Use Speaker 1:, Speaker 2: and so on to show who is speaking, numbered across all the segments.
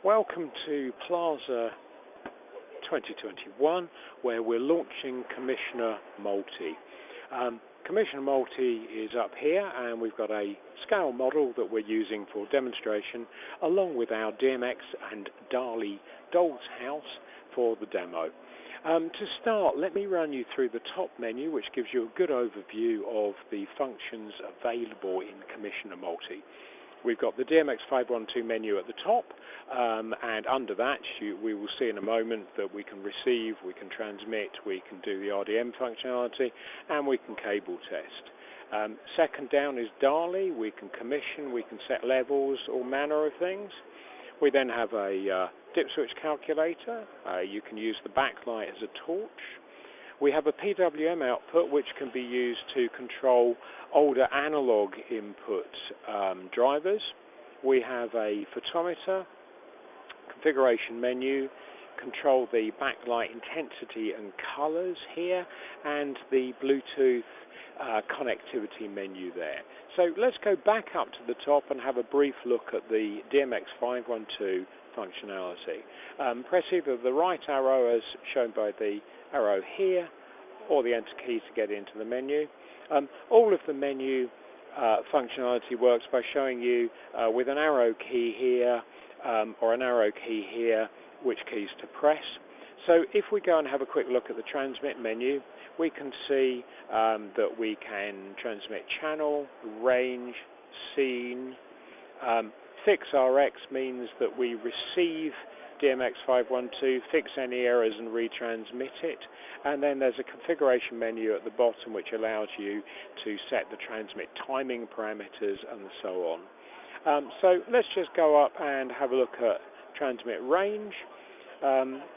Speaker 1: Welcome to PLASA 2021, where we're launching Commissioner Multi. Commissioner Multi is up here, and we've got a scale model that we're using for demonstration, along with our DMX and DALI Dolls House for the demo. To start, let me run you through the top menu, which gives you a good overview of the functions available in Commissioner Multi. We've got the DMX 512 menu at the top, and under that we will see in a moment that we can receive, we can transmit, we can do the RDM functionality, and we can cable test. Second down is DALI. We can commission, we can set levels, all manner of things. We then have a dip switch calculator. You can use the backlight as a torch. We have a PWM output, which can be used to control older analog input drivers. We have a photometer, configuration menu, control the backlight intensity and colors here, and the Bluetooth connectivity menu there. So let's go back up to the top and have a brief look at the DMX 512 functionality. Press either the right arrow as shown by the arrow here, or the enter key to get into the menu. All of the menu functionality works by showing you with an arrow key here or an arrow key here which keys to press. So if we go and have a quick look at the transmit menu, we can see that we can transmit channel, range, scene. Fix RX means that we receive DMX 512, fix any errors and retransmit it, and then there's a configuration menu at the bottom which allows you to set the transmit timing parameters and so on. So let's just go up and have a look at transmit range.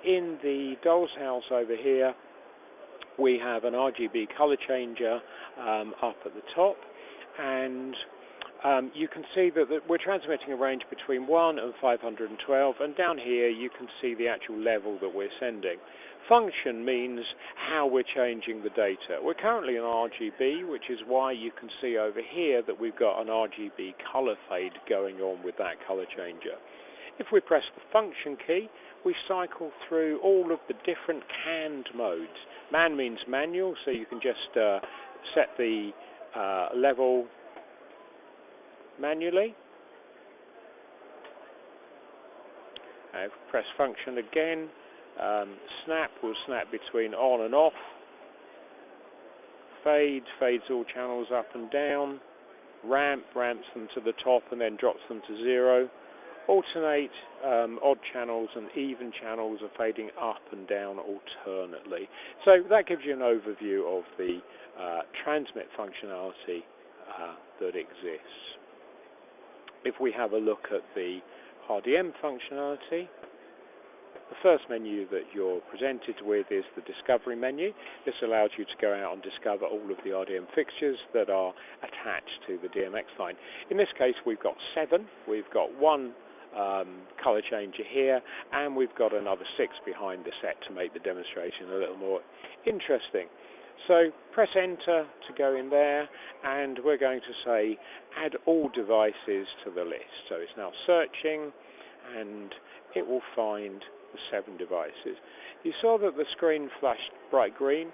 Speaker 1: In the Dolls House over here, we have an RGB color changer up at the top, and you can see that we're transmitting a range between 1 and 512, and down here you can see the actual level that we're sending. Function means how we're changing the data. We're currently in RGB, which is why you can see over here that we've got an RGB color fade going on with that color changer. If we press the function key, we cycle through all of the different canned modes. Man means manual, so you can just set the level manually. Press function again. Snap will snap between on and off. Fade fades all channels up and down. Ramp ramps them to the top and then drops them to 0. Alternate odd channels and even channels are fading up and down alternately. So that gives you an overview of the transmit functionality that exists. If we have a look at the RDM functionality, the first menu that you're presented with is the discovery menu. This allows you to go out and discover all of the RDM fixtures that are attached to the DMX line. In this case, we've got 7. We've got 1 color changer here, and we've got another 6 behind the set to make the demonstration a little more interesting. So press enter to go in there, and we're going to say add all devices to the list. So it's now searching, and it will find the 7 devices. You saw that the screen flashed bright green.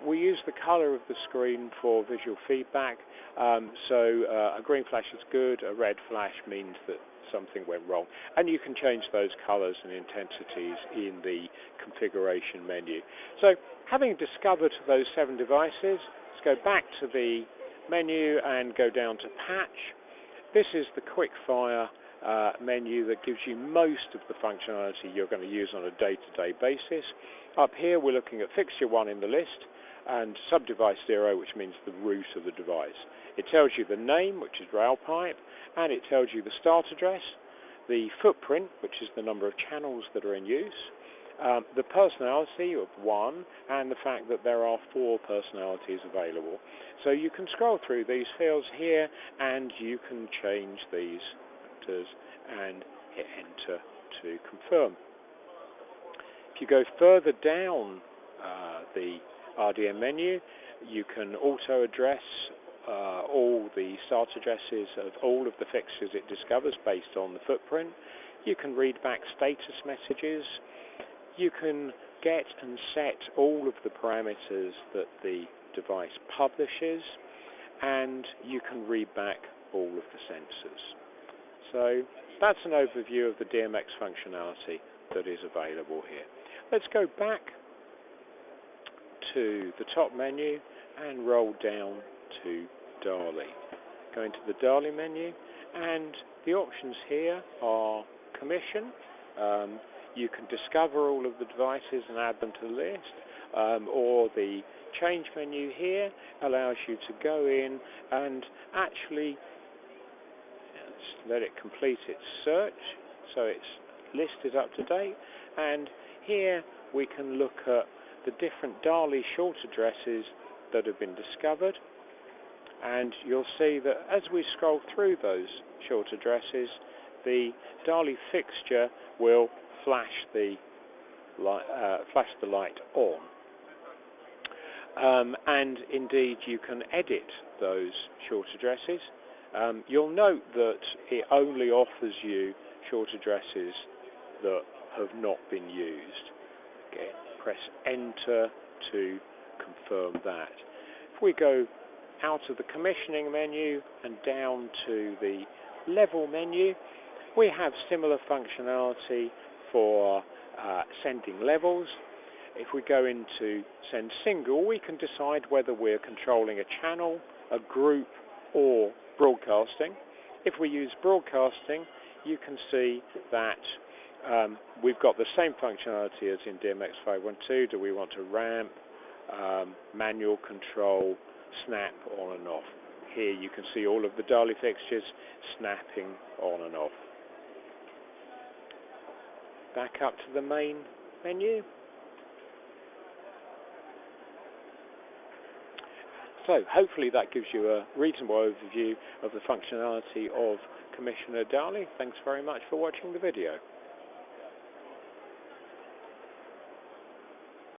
Speaker 1: We use the color of the screen for visual feedback. So a green flash is good, a red flash means that something went wrong, and you can change those colors and intensities in the configuration menu. So having discovered those 7 devices, let's go back to the menu and go down to patch. This is the quick fire menu that gives you most of the functionality you're going to use on a day-to-day basis. Up here we're looking at fixture 1 in the list and subdevice 0, which means the root of the device. It tells you the name, which is rail pipe, and it tells you the start address, the footprint, which is the number of channels that are in use, the personality of 1, and the fact that there are 4 personalities available. So you can scroll through these fields here, and you can change these factors and hit enter to confirm. If you go further down the RDM menu, you can auto address all the start addresses of all of the fixtures it discovers based on the footprint. You can read back status messages. You can get and set all of the parameters that the device publishes, and you can read back all of the sensors. So that's an overview of the DMX functionality that is available here. Let's go back to the top menu and roll down to DALI. Go into the DALI menu, and the options here are commission. You can discover all of the devices and add them to the list, or the change menu here allows you to go in and actually let it complete its search so it's listed up to date, and here we can look at the different DALI short addresses that have been discovered, and you'll see that as we scroll through those short addresses, the DALI fixture will flash the light on. And indeed you can edit those short addresses. You'll note that it only offers you short addresses that have not been used. Okay, press enter to confirm that. If we go out of the commissioning menu and down to the level menu, we have similar functionality for sending levels. If we go into send single, we can decide whether we're controlling a channel, a group, or broadcasting. If we use broadcasting, you can see that we've got the same functionality as in DMX 512. Do we want to ramp, manual control, snap on and off? Here you can see all of the DALI fixtures snapping on and off. Back up to the main menu. So hopefully that gives you a reasonable overview of the functionality of Commissioner DALI. Thanks very much for watching the video.